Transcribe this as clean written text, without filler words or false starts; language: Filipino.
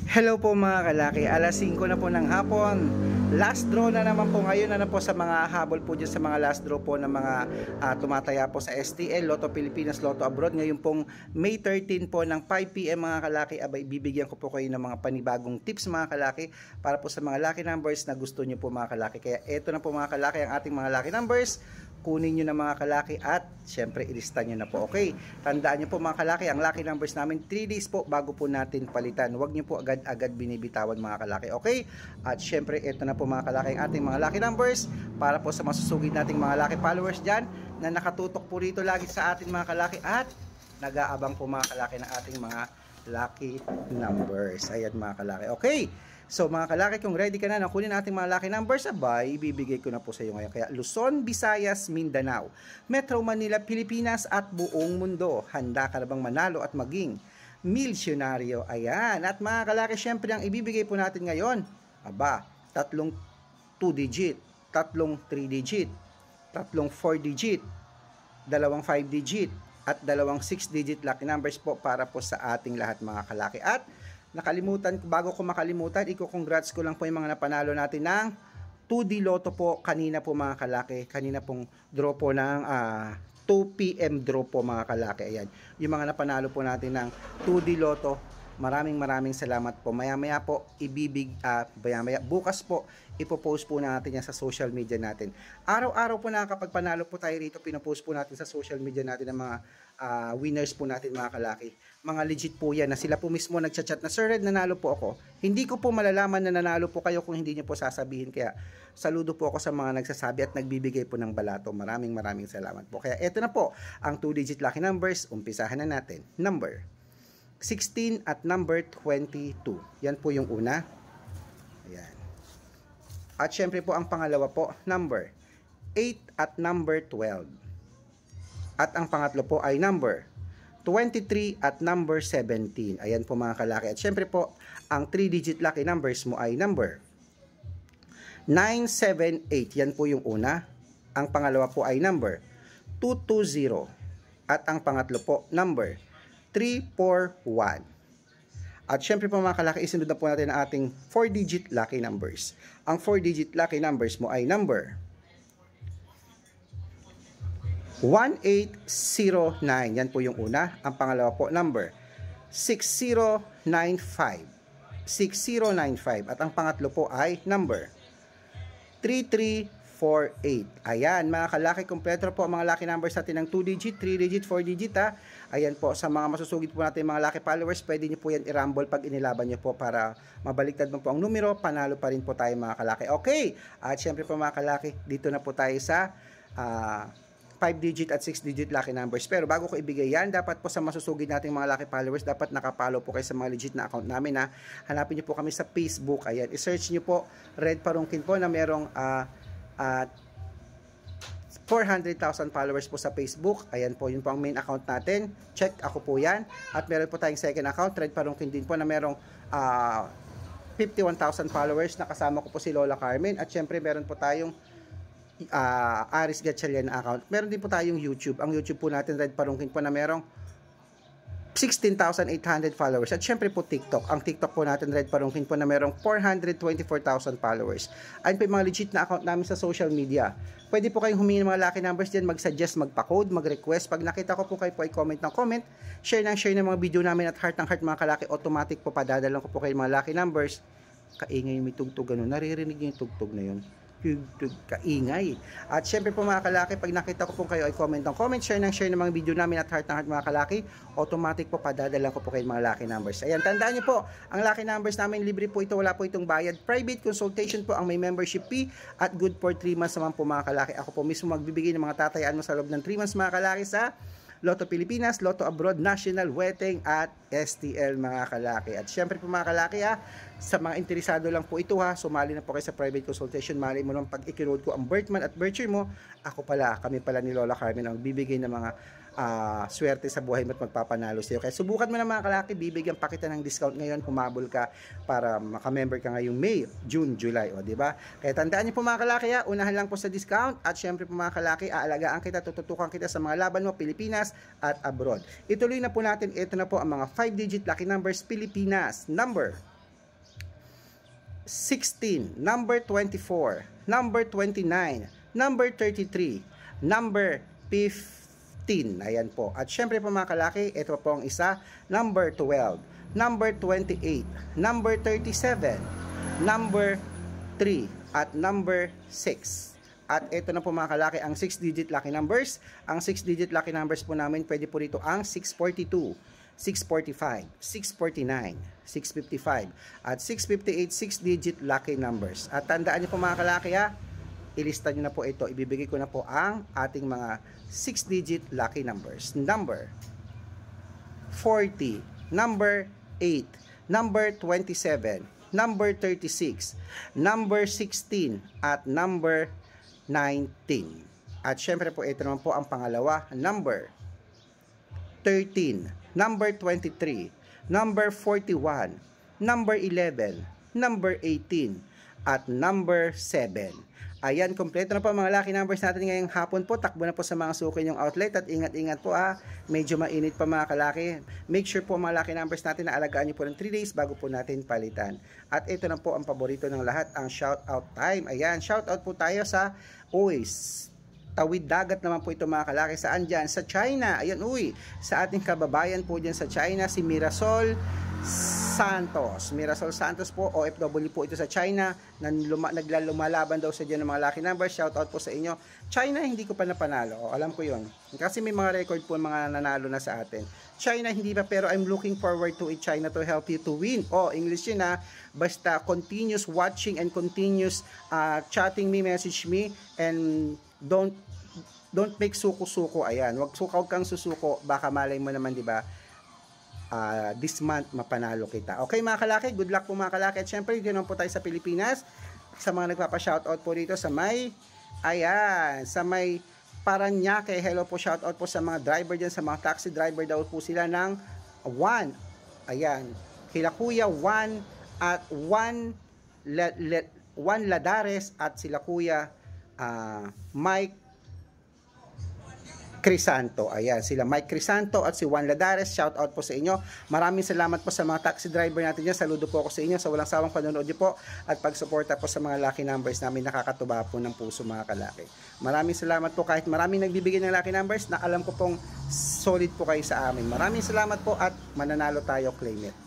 Hello po mga kalaki, alas 5 na po ng hapon. Last draw na naman po ngayon na po sa mga habol po dyan sa mga last draw po ng mga tumataya po sa STL, Lotto Pilipinas, Lotto Abroad. Ngayon pong May 13 po ng 5 PM mga kalaki, abay bibigyan ko po kayo ng mga panibagong tips mga kalaki para po sa mga lucky numbers na gusto nyo po mga kalaki. Kaya eto na po mga kalaki ang ating mga lucky numbers. Kunin nyo na mga kalaki at syempre ilista nyo na po. Okay, tandaan nyo po mga kalaki, ang lucky numbers namin 3 days po bago po natin palitan. Huwag nyo po agad-agad binibitawan mga kalaki. Okay, at syempre ito na po mga kalaki ang ating mga lucky numbers para po sa masusugid nating mga lucky followers dyan na nakatutok po rito lagi sa ating mga kalaki at nag-aabang po mga kalaki ng ating mga lucky numbers. Ayan mga kalaki. Okay, so mga kalaki, kung ready ka na kunin natin mga lucky numbers, abay, ibibigay ko na po sa iyo ngayon. Kaya Luzon, Visayas, Mindanao, Metro Manila, Pilipinas at buong mundo. Handa ka na bang manalo at maging milyonaryo? Ayan. At mga kalaki, syempre ang ibibigay po natin ngayon, aba, tatlong 2-digit, tatlong 3-digit, tatlong 4-digit, dalawang 5-digit, at dalawang 6-digit lucky numbers po para po sa ating lahat mga kalaki. At nakalimutan, bago ko makalimutan, i-congrats ko lang po yung mga napanalo natin ng 2D Lotto po kanina po mga kalaki. Kanina pong draw po ng 2 PM draw po mga kalaki. Ayan, yung mga napanalo po natin ng 2D Lotto. Maraming salamat po. Maya-maya po bukas po ipopost po natin yan sa social media natin. Araw-araw po nakakapagpanalo po tayo rito, pinopost po natin sa social media natin ng mga winners po natin mga kalaki. Mga legit po yan na sila po mismo nagchat-chat na, Sir Red, nanalo po ako. Hindi ko po malalaman na nanalo po kayo kung hindi niyo po sasabihin. Kaya saludo po ako sa mga nagsasabi at nagbibigay po ng balato. Maraming salamat po. Kaya eto na po ang 2-digit lucky numbers. Umpisahan na natin. Number 16 at number 22. Yan po yung una. Ayan. At syempre po ang pangalawa po, number 8 at number 12. At ang pangatlo po ay number 23 at number 17. Ayan po mga kalaki. At syempre po, ang 3-digit lucky numbers mo ay number 978. Yan po yung una. Ang pangalawa po ay number 220. At ang pangatlo po, number 341. At syempre po mga kalaki, isunod na po natin ang ating 4-digit lucky numbers. Ang 4-digit lucky numbers mo ay number 1809. Yan po yung una. Ang pangalawa po, number 6095. 6095. At ang pangatlo po ay number 3348. Ayan, mga kalaki, kompleto po ang mga lucky numbers natin ng 2-digit, 3-digit, 4-digit ha. Ayan po, sa mga masusugid po natin mga lucky followers, pwede nyo po yan i-rumble pag inilaban nyo po para mabaliktad mo po ang numero, panalo pa rin po tayo mga kalaki. Okay, at syempre po mga kalaki, dito na po tayo sa 5-digit at 6-digit lucky numbers. Pero bago ko ibigay yan, dapat po sa masusugid nating mga lucky followers, dapat nakapollow po kayo sa mga legit na account namin ha. Hanapin nyo po kami sa Facebook. Ayan, i-search nyo po Red Parungkin po na merong 400,000 followers po sa Facebook. Ayan po, yun po ang main account natin. Check, ako po yan. At meron po tayong second account, Red Parungkin din po, na merong 51,000 followers. Nakasama ko po si Lola Carmen. At syempre meron po tayong Aris Gatchalian na account. Meron din po tayong YouTube. Ang YouTube po natin, Red Parungkin po, na merong 16,800 followers. At syempre po TikTok. Ang TikTok po natin, Red Parungkin po, na merong 424,000 followers. Ayun po yung mga legit na account namin sa social media. Pwede po kayong humingi ng mga lucky numbers dyan, mag-suggest, magpa-code, mag-request. Pag nakita ko po kayo po ay comment ng comment, share ng mga video namin at heart ng heart mga kalaki, automatic po padadalan ko po kayo mga lucky numbers. Kaingay may tugtog, ano, naririnig yung tugtog na yun. Kaingay. At syempre po mga kalaki, pag nakita ko po kayo ay comment ng comment, share ng mga video namin at heart ng heart mga kalaki, automatic po padadala ko po kayo mga lucky numbers. Ayan, tandaan niyo po, ang lucky numbers namin libre po ito, wala po itong bayad. Private consultation po ang may membership fee at good for 3 months naman po mga kalaki. Ako po mismo magbibigay ng mga tatayaan mo sa loob ng 3 months mga kalaki sa Lotto Pilipinas, Lotto Abroad, National, Weteng at STL mga kalaki. At syempre po mga kalaki sa mga interesado lang po ito sumali na po kayo sa private consultation. Mali mo naman pag ikinood ko ang birthmonth at birth year mo, kami pala ni Lola Carmen ang bibigay ng mga swerte sa buhay mo at magpapanalo sa iyo. Kaya subukan mo na mga kalaki, bibigyan pa kita ng discount ngayon, humabol ka para makamember ka ngayong May, June, July, o diba? Kaya tandaan niyo po mga kalaki, unahan lang po sa discount at syempre po mga kalaki, aalagaan kita, tututukan kita sa mga laban mo, Pilipinas at abroad. Ituloy na po natin, ito na po ang mga 5-digit lucky numbers Pilipinas. Number 16, number 24, number 29, number 33, number 15. Ayan po. At syempre po mga kalaki, ito po ang isa, number 12, number 28, number 37, number 3, at number 6. At ito na po mga kalaki ang 6-digit lucky numbers. Ang 6-digit lucky numbers po namin, pwede po rito ang 642, 645, 649, 655, at 658 6-digit lucky numbers. At tandaan niyo po mga kalaki ha, ilista niyo na po ito. Ibibigay ko na po ang ating mga 6-digit lucky numbers. Number 40, number 8, number 27, number 36, number 16, at number 19. At syempre po ito naman po ang pangalawa, number 13, number 23, number 41, number 11, number 18, at number 7. Ayan, kompleto na po mga lucky numbers natin ngayong hapon po. Takbo na po sa mga suki yung outlet at ingat-ingat po medyo mainit pa mga kalaki. Make sure po mga lucky numbers natin na alagaan nyo po ng 3 days bago po natin palitan. At ito na po ang paborito ng lahat, ang shout out time. Ayan, shout out po tayo sa tawid dagat naman po ito mga kalaki. Saan dyan? Sa China. Ayan, sa ating kababayan po dyan sa China, si Mirasol Santos. Mirasol Santos po, OFW po ito sa China. Lumalaban daw sa dyan ng mga lucky numbers. Shout out po sa inyo. China, hindi ko pa napanalo. Alam ko yon. Kasi may mga record po mga nanalo na sa atin. China, hindi pa, pero I'm looking forward to it, China, to help you to win. English yun Basta continuous watching and continuous chatting me, message me, and don't make suko-suko. Ayan, wag kang susuko, baka malay mo naman, di ba? This month mapanalo kita. Okay mga kalaki, good luck po mga kalaki. At syempre, dito naman po tayo sa Pilipinas. Sa mga nagpapa-shoutout po dito sa may Paranaque. Hello po, shoutout po sa mga driver dyan, sa mga taxi driver daw po sila ng 1. Ayan, kila Kuya 1 at 1 Ladares at sila Kuya Mike Crisanto. Ayan, sila Mike Crisanto at si Juan Ladares. Shout out po sa inyo. Maraming salamat po sa mga taxi driver natin dyan. Saludo po ako sa inyo sa walang sawang panonood niyo po at pagsuporta po sa mga lucky numbers namin. Nakakatuba po ng puso mga kalaki. Maraming salamat po kahit maraming nagbibigay ng lucky numbers na alam ko pong solid po kayo sa amin. Maraming salamat po at mananalo tayo, claim it.